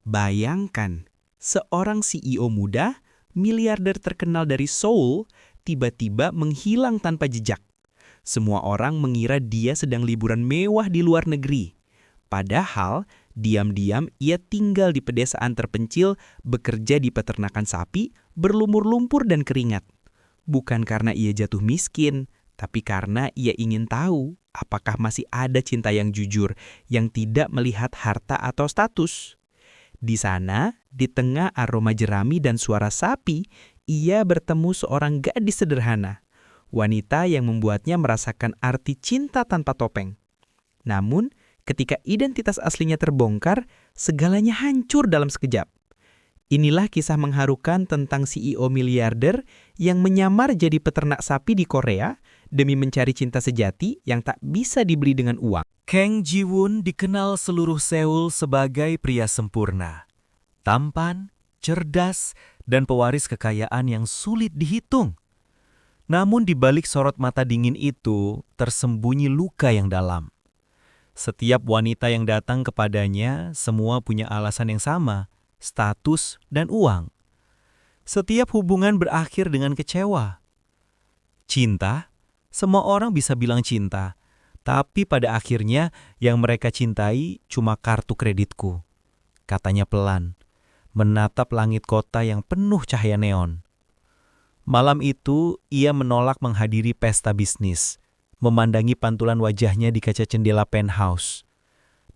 Bayangkan, seorang CEO muda, miliarder terkenal dari Seoul, tiba-tiba menghilang tanpa jejak. Semua orang mengira dia sedang liburan mewah di luar negeri. Padahal, diam-diam ia tinggal di pedesaan terpencil, bekerja di peternakan sapi, berlumur lumpur dan keringat. Bukan karena ia jatuh miskin, tapi karena ia ingin tahu apakah masih ada cinta yang jujur, yang tidak melihat harta atau status. Di sana, di tengah aroma jerami dan suara sapi, ia bertemu seorang gadis sederhana. Wanita yang membuatnya merasakan arti cinta tanpa topeng. Namun, ketika identitas aslinya terbongkar, segalanya hancur dalam sekejap. Inilah kisah mengharukan tentang CEO miliarder yang menyamar jadi peternak sapi di Korea demi mencari cinta sejati yang tak bisa dibeli dengan uang. Kang Ji-won dikenal seluruh Seoul sebagai pria sempurna, tampan, cerdas, dan pewaris kekayaan yang sulit dihitung. Namun di balik sorot mata dingin itu tersembunyi luka yang dalam. Setiap wanita yang datang kepadanya semua punya alasan yang sama, status dan uang. Setiap hubungan berakhir dengan kecewa. Cinta, semua orang bisa bilang cinta, tapi pada akhirnya yang mereka cintai cuma kartu kreditku. Katanya pelan, menatap langit kota yang penuh cahaya neon. Malam itu, ia menolak menghadiri pesta bisnis, memandangi pantulan wajahnya di kaca jendela penthouse.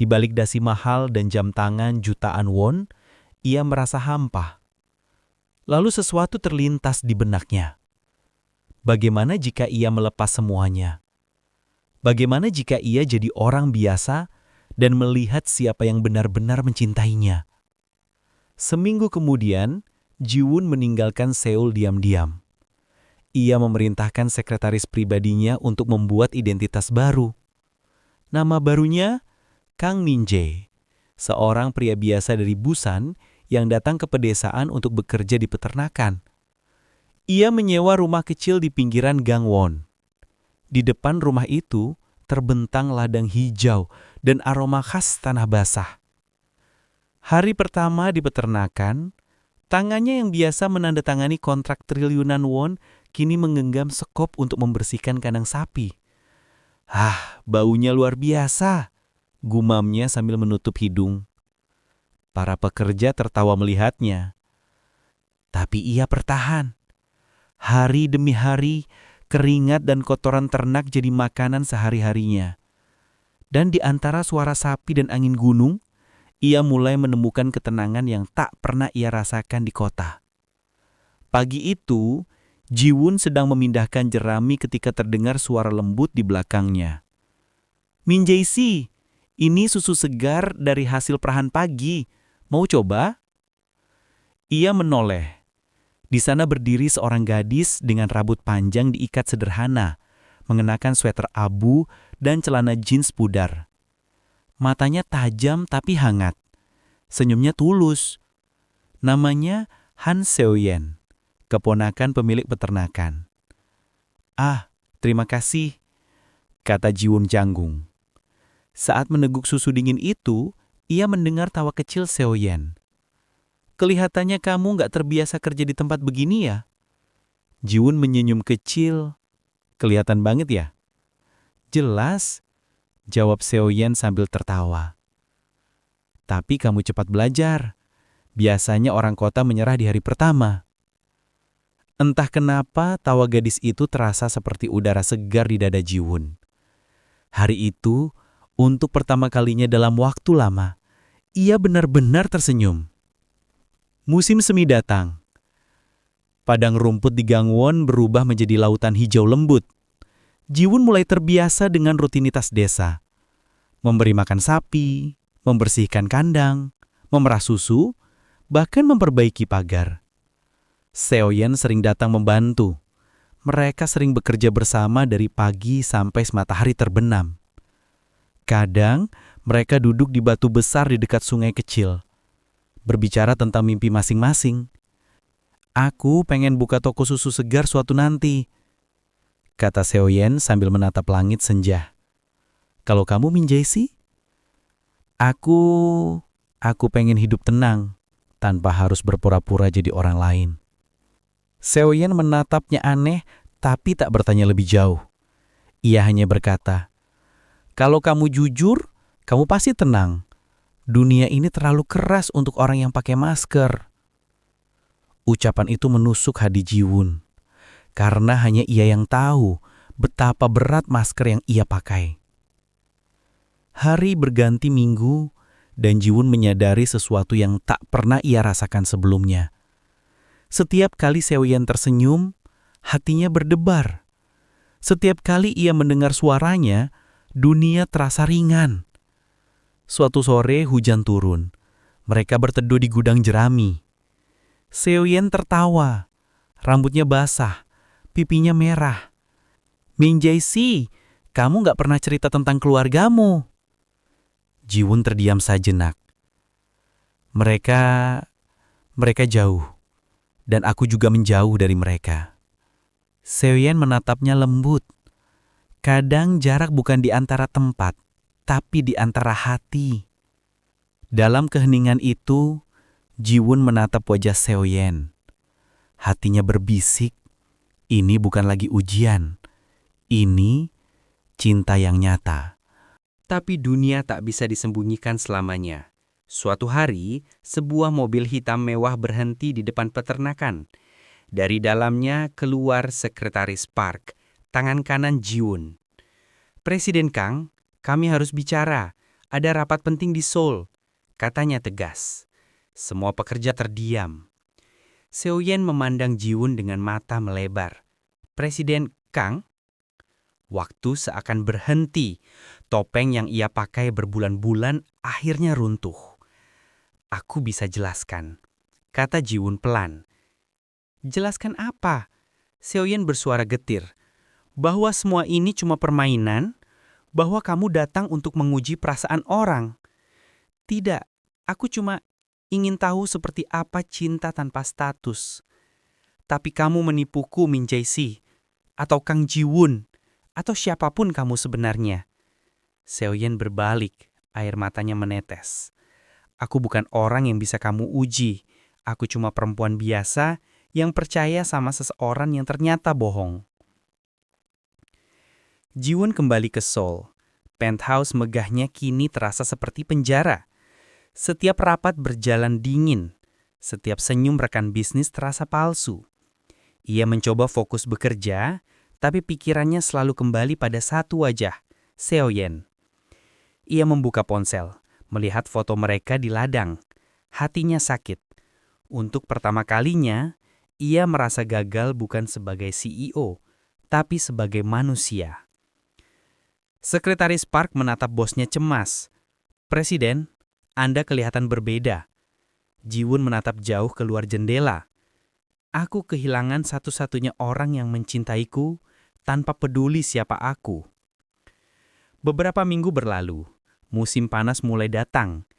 Di balik dasi mahal dan jam tangan jutaan won, ia merasa hampa. Lalu sesuatu terlintas di benaknya. Bagaimana jika ia melepas semuanya? Bagaimana jika ia jadi orang biasa dan melihat siapa yang benar-benar mencintainya? Seminggu kemudian, Ji-won meninggalkan Seoul diam-diam. Ia memerintahkan sekretaris pribadinya untuk membuat identitas baru. Nama barunya Kang Min-jae, seorang pria biasa dari Busan yang datang ke pedesaan untuk bekerja di peternakan. Ia menyewa rumah kecil di pinggiran Gangwon. Di depan rumah itu terbentang ladang hijau dan aroma khas tanah basah. Hari pertama di peternakan, tangannya yang biasa menandatangani kontrak triliunan won kini menggenggam sekop untuk membersihkan kandang sapi. Baunya luar biasa, gumamnya sambil menutup hidung. Para pekerja tertawa melihatnya. Tapi ia bertahan. Hari demi hari, keringat dan kotoran ternak jadi makanan sehari-harinya. Dan di antara suara sapi dan angin gunung, ia mulai menemukan ketenangan yang tak pernah ia rasakan di kota. Pagi itu, Ji-won sedang memindahkan jerami ketika terdengar suara lembut di belakangnya. "Min-jae-si, ini susu segar dari hasil perahan pagi. Mau coba?" Ia menoleh. Di sana berdiri seorang gadis dengan rambut panjang diikat sederhana, mengenakan sweater abu dan celana jeans pudar. Matanya tajam tapi hangat. Senyumnya tulus. Namanya Han Seo-yen, keponakan pemilik peternakan. Terima kasih," kata Ji-won canggung. Saat meneguk susu dingin itu, ia mendengar tawa kecil Seo-yen. "Kelihatannya kamu nggak terbiasa kerja di tempat begini ya?" Ji-won menyenyum kecil. "Kelihatan banget ya?" "Jelas," jawab Seo-yen sambil tertawa. "Tapi kamu cepat belajar. Biasanya orang kota menyerah di hari pertama." Entah kenapa tawa gadis itu terasa seperti udara segar di dada Ji-won. Hari itu, untuk pertama kalinya dalam waktu lama, ia benar-benar tersenyum. Musim semi datang. Padang rumput di Gangwon berubah menjadi lautan hijau lembut. Ji-won mulai terbiasa dengan rutinitas desa. Memberi makan sapi, membersihkan kandang, memerah susu, bahkan memperbaiki pagar. Seo-yen sering datang membantu. Mereka sering bekerja bersama dari pagi sampai matahari terbenam. Kadang mereka duduk di batu besar di dekat sungai kecil, berbicara tentang mimpi masing-masing. "Aku pengen buka toko susu segar suatu nanti," kata Seo-yen sambil menatap langit senja. "Kalau kamu, Min-jae-si?" "Aku..." Aku pengen hidup tenang, tanpa harus berpura-pura jadi orang lain. Seoyen menatapnya aneh, tapi tak bertanya lebih jauh. Ia hanya berkata, "Kalau kamu jujur, kamu pasti tenang. Dunia ini terlalu keras untuk orang yang pakai masker." Ucapan itu menusuk hati Jiwon, karena hanya ia yang tahu betapa berat masker yang ia pakai. Hari berganti minggu, dan Jiwon menyadari sesuatu yang tak pernah ia rasakan sebelumnya. Setiap kali Seoyen tersenyum, hatinya berdebar. Setiap kali ia mendengar suaranya, dunia terasa ringan. Suatu sore hujan turun. Mereka berteduh di gudang jerami. Seoyen tertawa. Rambutnya basah, pipinya merah. "Min Jae-si, kamu gak pernah cerita tentang keluargamu." Jiwon terdiam sejenak. Mereka jauh, dan aku juga menjauh dari mereka. Seoyen menatapnya lembut. Kadang jarak bukan di antara tempat, tapi di antara hati. Dalam keheningan itu, Jiwon menatap wajah Seoyen. Hatinya berbisik, ini bukan lagi ujian. Ini cinta yang nyata. Tapi dunia tak bisa disembunyikan selamanya. Suatu hari, sebuah mobil hitam mewah berhenti di depan peternakan. Dari dalamnya keluar Sekretaris Park, tangan kanan Jiwon. "Presiden Kang, kami harus bicara. Ada rapat penting di Seoul," katanya tegas. Semua pekerja terdiam. Seoyen memandang Jiwon dengan mata melebar. "Presiden Kang?" Waktu seakan berhenti. Topeng yang ia pakai berbulan-bulan akhirnya runtuh. "Aku bisa jelaskan," kata Jiwon pelan. "Jelaskan apa?" Seoyen bersuara getir. "Bahwa semua ini cuma permainan? Bahwa kamu datang untuk menguji perasaan orang?" "Tidak, aku cuma ingin tahu seperti apa cinta tanpa status." "Tapi kamu menipuku, Min Jae-si, atau Kang Jiwon, atau siapapun kamu sebenarnya." Seoyen berbalik, air matanya menetes. "Aku bukan orang yang bisa kamu uji. Aku cuma perempuan biasa yang percaya sama seseorang yang ternyata bohong." Jiwon kembali ke Seoul. Penthouse megahnya kini terasa seperti penjara. Setiap rapat berjalan dingin. Setiap senyum rekan bisnis terasa palsu. Ia mencoba fokus bekerja, tapi pikirannya selalu kembali pada satu wajah, Seoyen. Ia membuka ponsel, melihat foto mereka di ladang. Hatinya sakit. Untuk pertama kalinya, ia merasa gagal bukan sebagai CEO, tapi sebagai manusia. Sekretaris Park menatap bosnya cemas. "Presiden, Anda kelihatan berbeda." Jiwon menatap jauh keluar jendela. "Aku kehilangan satu-satunya orang yang mencintaiku tanpa peduli siapa aku." Beberapa minggu berlalu. Musim panas mulai datang.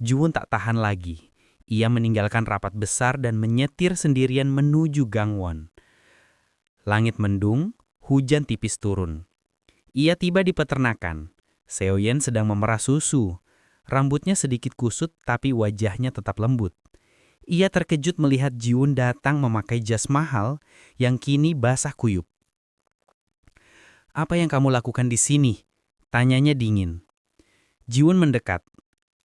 Jiwon tak tahan lagi. Ia meninggalkan rapat besar dan menyetir sendirian menuju Gangwon. Langit mendung, hujan tipis turun. Ia tiba di peternakan. Seoyen sedang memerah susu. Rambutnya sedikit kusut tapi wajahnya tetap lembut. Ia terkejut melihat Jiwon datang memakai jas mahal yang kini basah kuyup. "Apa yang kamu lakukan di sini?" tanyanya dingin. Jiwon mendekat.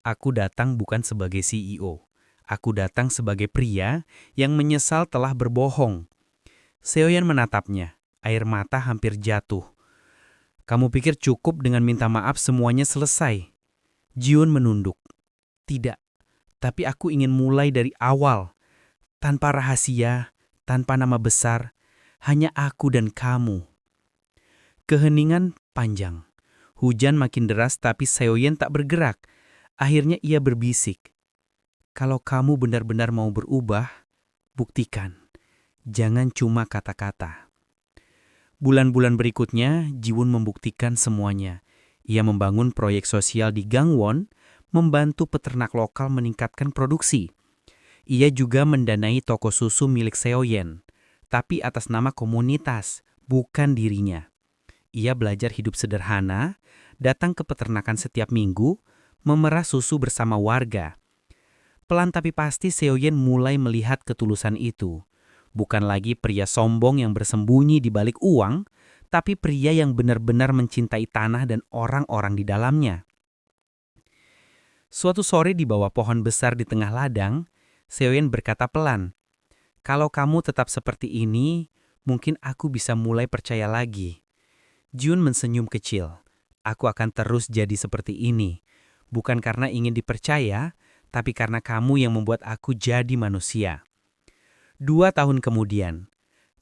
"Aku datang bukan sebagai CEO. Aku datang sebagai pria yang menyesal telah berbohong." Seoyen menatapnya. Air mata hampir jatuh. "Kamu pikir cukup dengan minta maaf semuanya selesai?" Jiwon menunduk. "Tidak, tapi aku ingin mulai dari awal. Tanpa rahasia, tanpa nama besar, hanya aku dan kamu." Keheningan panjang. Hujan makin deras tapi Seoyen tak bergerak. Akhirnya ia berbisik. "Kalau kamu benar-benar mau berubah, buktikan. Jangan cuma kata-kata." Bulan-bulan berikutnya, Jiwon membuktikan semuanya. Ia membangun proyek sosial di Gangwon, membantu peternak lokal meningkatkan produksi. Ia juga mendanai toko susu milik Seoyen, tapi atas nama komunitas, bukan dirinya. Ia belajar hidup sederhana, datang ke peternakan setiap minggu, memerah susu bersama warga. Pelan tapi pasti Seoyen mulai melihat ketulusan itu. Bukan lagi pria sombong yang bersembunyi di balik uang, tapi pria yang benar-benar mencintai tanah dan orang-orang di dalamnya. Suatu sore di bawah pohon besar di tengah ladang, Seoyen berkata pelan, "Kalau kamu tetap seperti ini, mungkin aku bisa mulai percaya lagi." Jun mensenyum kecil. "Aku akan terus jadi seperti ini. Bukan karena ingin dipercaya, tapi karena kamu yang membuat aku jadi manusia." 2 tahun kemudian,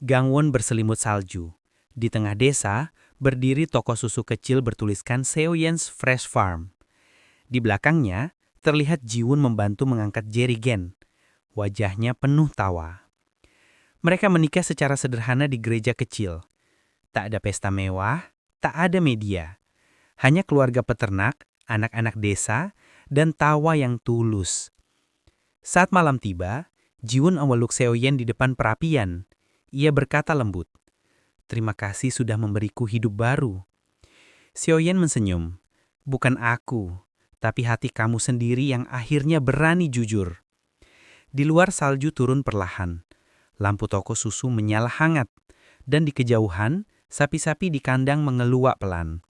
Gangwon berselimut salju. Di tengah desa, berdiri toko susu kecil bertuliskan Seoyen's Fresh Farm. Di belakangnya, terlihat Jiwon membantu mengangkat jerigen. Wajahnya penuh tawa. Mereka menikah secara sederhana di gereja kecil. Tak ada pesta mewah, tak ada media. Hanya keluarga peternak, anak-anak desa, dan tawa yang tulus. Saat malam tiba, Jiwon memeluk Seoyen di depan perapian. Ia berkata lembut, "Terima kasih sudah memberiku hidup baru." Seoyen mensenyum, "Bukan aku, tapi hati kamu sendiri yang akhirnya berani jujur." Di luar salju turun perlahan. Lampu toko susu menyala hangat, dan di kejauhan, sapi-sapi di kandang mengeluak pelan.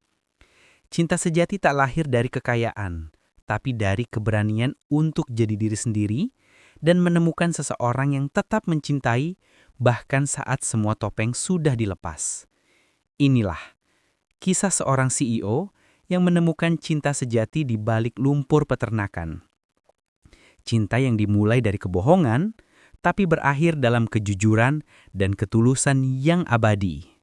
Cinta sejati tak lahir dari kekayaan, tapi dari keberanian untuk jadi diri sendiri dan menemukan seseorang yang tetap mencintai bahkan saat semua topeng sudah dilepas. Inilah kisah seorang CEO yang menemukan cinta sejati di balik lumpur peternakan. Cinta yang dimulai dari kebohongan, tapi berakhir dalam kejujuran dan ketulusan yang abadi.